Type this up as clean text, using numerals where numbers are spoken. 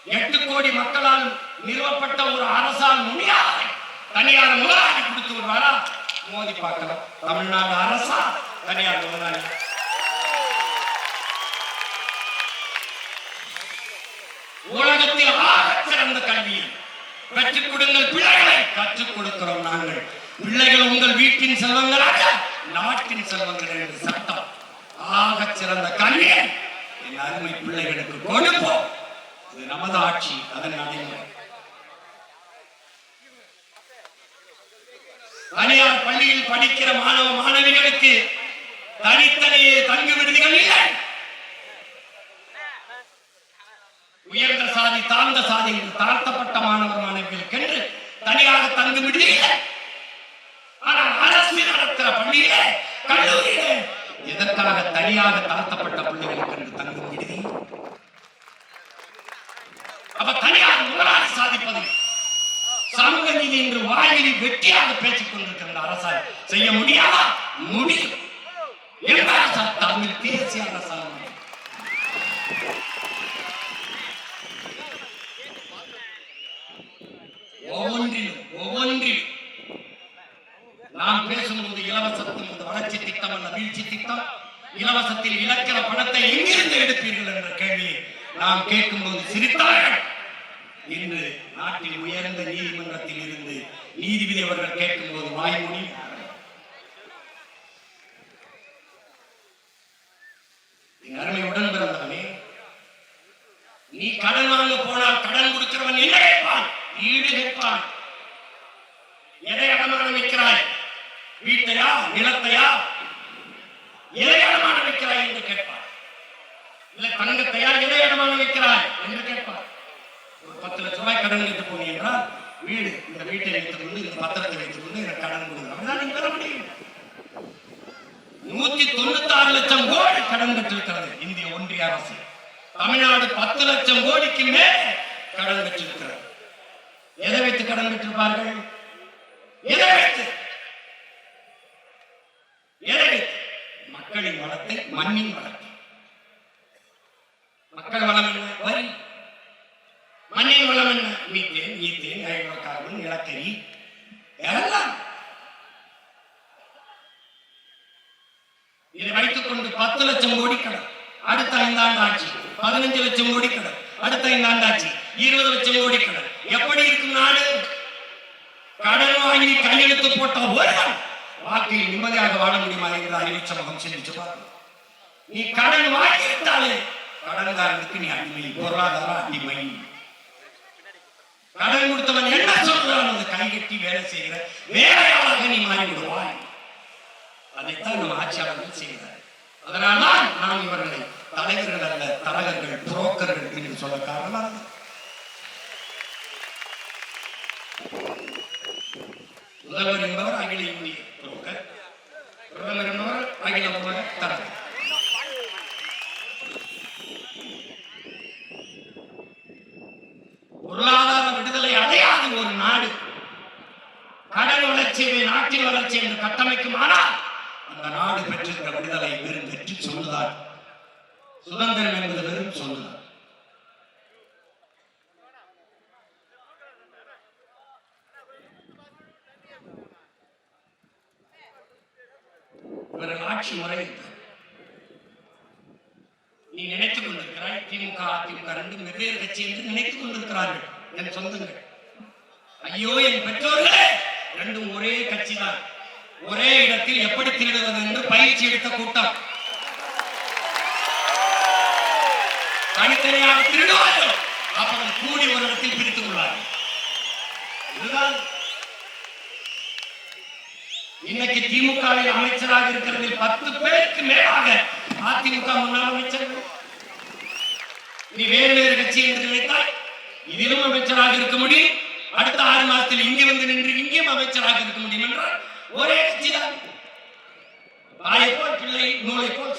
8 கோடி மக்களால் நிறுவப்பட்ட ஒரு அரசால் முடியாது தனியார் முதலாளி கொடுத்து விடுவாரா? மோதி பார்க்கலாம். தமிழ்நாடு அரசா தனியார் முதலாளி? உலகத்தில் ஆக சிறந்த கல்வியை பெற்றுக் கொடுங்கள் பிள்ளைகளை கற்றுக் கொடுக்கிறோம் நாங்கள். பிள்ளைகள் உங்கள் வீட்டின் செல்வங்கள் அல்ல, நாட்டின் செல்வங்கள் என்று சட்டம். ஆக சிறந்த கல்வியை என் அருமை பிள்ளைகளுக்கு கொடுப்போம். இது நமது ஆட்சி, அதன் நடைமுறை. தனியார் பள்ளியில் படிக்கிற மாணவ மாணவிகளுக்கு தனித்தனியே தங்கு விடுதிகள் இல்லை. உயர்ந்த சாதி தாழ்ந்த சாதி தாழ்த்தப்பட்ட மாணவர் மாணவிகளுக்கு என்று தனியாக தங்கு விடுதி இல்லை. ஆனால் அரசு நடத்துகிற பள்ளியிலே கல்லூரியிலே எதற்காக தனியாக தாழ்த்தப்பட்ட பிள்ளைகளுக்கு என்று தங்கும் விடுதி? அப்ப தனியார் முதலாளி சாதிப்பது சமூக நீதி என்று வாயிலில் வெற்றியாக பேசிக் கொண்டிருக்கின்ற அரசால் செய்ய முடியாதா? முடியும். தமிழ் தேசிய அரசாங்கம் ஒவ்வொன்றிலும் நாம் பேசும்போது இலவசத்தும் வளர்ச்சி திட்டம் அல்ல வீழ்ச்சி திட்டம். இலவசத்தில் இழக்கிற பணத்தை எங்கிருந்து எடுப்பீர்கள் என்ற கேள்வியை நாம் கேட்கும்போது சிரித்தார்கள். இன்று நாட்டில் உயர்ந்த நீதிமன்றத்தில் இருந்து நீதிபதி அவர்கள் கேட்கும்போது வாய்மொழி. அருமை உடன் பிறந்தவனே, நீ கடன் வாங்க போனால் கடன் கொடுக்கிறவன் என்ன கேட்பான்? ஈடு கேட்பான். எதை அடமானம் வைக்கிறாய்? வீட்டையா நிலத்தையா? எதை அடமானம் வைக்கிறாய் என்று கேட்பான். இல்ல தங்கத்தையா? எதை அடமானம் வைக்கிறாய் என்று கேட்பான். ஒரு 10 லட்சம் ரூபாய் கடன் வைத்து போனீ என்றால் வீடு, இந்த வீட்டை வைத்துக் கொண்டு இந்த பத்திரத்தை வைத்துக் கொண்டு எனக்கு கடன் கொடுங்க, அப்படிதான் நீங்க பெற முடியும். 196 லட்சம் கோடி கடன் பெற்றிருக்கிறது இந்திய ஒன்றிய அரசு. தமிழ்நாடு 10 லட்சம் கோடிக்கு மேல் கடன் பெற்றிருக்கிறது. எதை வைத்து கடன் பெற்றிருப்பார்கள்? எதை வைத்து? மக்களின் வளத்தை, மண்ணின் வளத்தை. மக்கள் வளம் என்ன? வரி. மண்ணின் வளம் என்ன? மீத்தேன், ஈத்தேன், ஹைட்ரோகார்பன், நிலக்கரி, எல்லாம். இதை வைத்துக் கொண்டு 10 லட்சம் கோடி கடன். அடுத்த 5 ஆண்டு ஆட்சி 15 லட்சம் கோடி கடன். அடுத்த 5 ஆண்டு ஆட்சி 20 லட்சம் கோடி கடன். எப்படி இருக்கும் நாடு? கடன் வாங்கி கையெழுத்து போட்ட ஒருவன் வாழ்க்கையில் நிம்மதியாக வாழ முடியுமா என்ற அறிவு சமூகம் சிந்திச்சு பாருங்க. நீ கடன் வாங்கிவிட்டாலே கடன்காரனுக்கு நீ அடிமை, பொருளாதார அடிமை. கடன் கொடுத்தவன் என்ன சொல்றான்? அந்த கைகட்டி வேலை செய்கிற வேலையாளாக நீ மாறிவிடுவாய். அதைத்தான் நம்ம ஆட்சியாளர்கள் செய்கிறார். அதனால்தான் நாம் இவர்களை தலைவர்கள் அல்ல, தரகர்கள், புரோக்கர்கள் என்று சொல்ல காரணம். முதல்வர் என்பவர் அகில இந்திய புரோக்கர், பிரதமர் என்பவர் அகில உலக தரகர். பொருளாதார விடுதலை அடையாது ஒரு நாடு. கடன் வளர்ச்சியை நாட்டின் வளர்ச்சி என்று கட்டமைக்குமானால் அந்த நாடு பெற்றிருக்கிற விடுதலை வெறும் வெற்றி சொல்லுதான். சுதந்திரம் என்பது வெறும் சொல்லுதான். இவர்கள் ஆட்சி முறை நீ நினைத்துக் கொண்டிருக்கிறாய். திமுக அதிமுக ரெண்டும் வெவ்வேறு கட்சி என்று நினைத்துக் கொண்டிருக்கிறார்கள் என் சொந்தங்கள். ஐயோ என் பெற்றோர்களே, ரெண்டும் ஒரே கட்சி தான். ஒரே இடத்தில் எப்படி திருடுவது என்று பயிற்சி எடுத்த கூட்டம். தனித்தனியாக திருடுவார்கள், அப்புறம் கூடி ஒரு இடத்தில் பிரித்துக் கொள்வார்கள். இதுதான் இன்னைக்கு திமுகவில் அமைச்சராக இருக்கிறது 10 பேருக்கு மேலாக அதிமுக முன்னாள் அமைச்சர்கள். நீ வேறு வேறு கட்சி என்று நினைத்தாய் இதிலும் அமைச்சராக இருக்க முடியும். அடுத்த 6 மாதத்தில் இங்கே வந்து நின்று இங்கேயும் அமைச்சராக இருக்க முடியும் என்றால் ஒரே கட்சி தான். தாயை போல் பிள்ளை, நூலை போல்